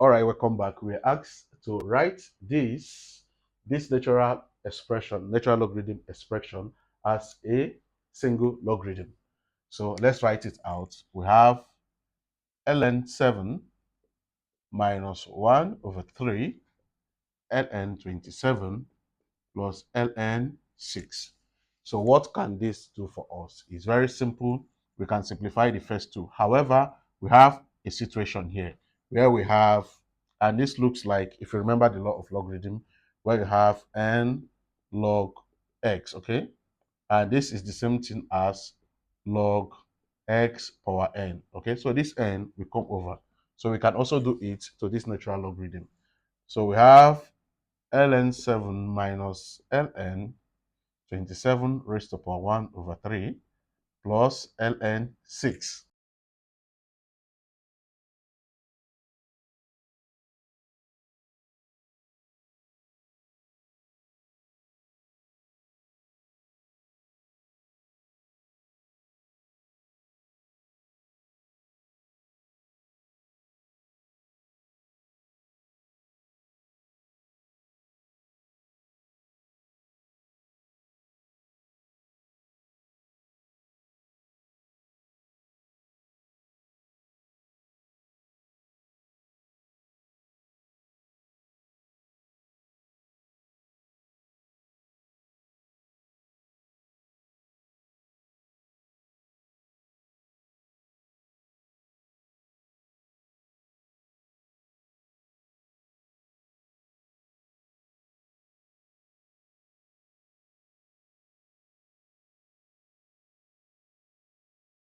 All right, welcome back. We're asked to write this natural expression, natural logarithm expression as a single logarithm. So let's write it out. We have ln 7 minus 1 over 3 ln 27 plus ln 6. So what can this do for us? It's very simple. We can simplify the first two. However, we have a situation here where we have, and this looks like, if you remember the law of logarithm, where you have n log x, okay? And this is the same thing as log x power n, okay? So this n will come over. So we can also do it to this natural logarithm. So we have ln 7 minus ln 27 raised to power 1 over 3 plus ln 6.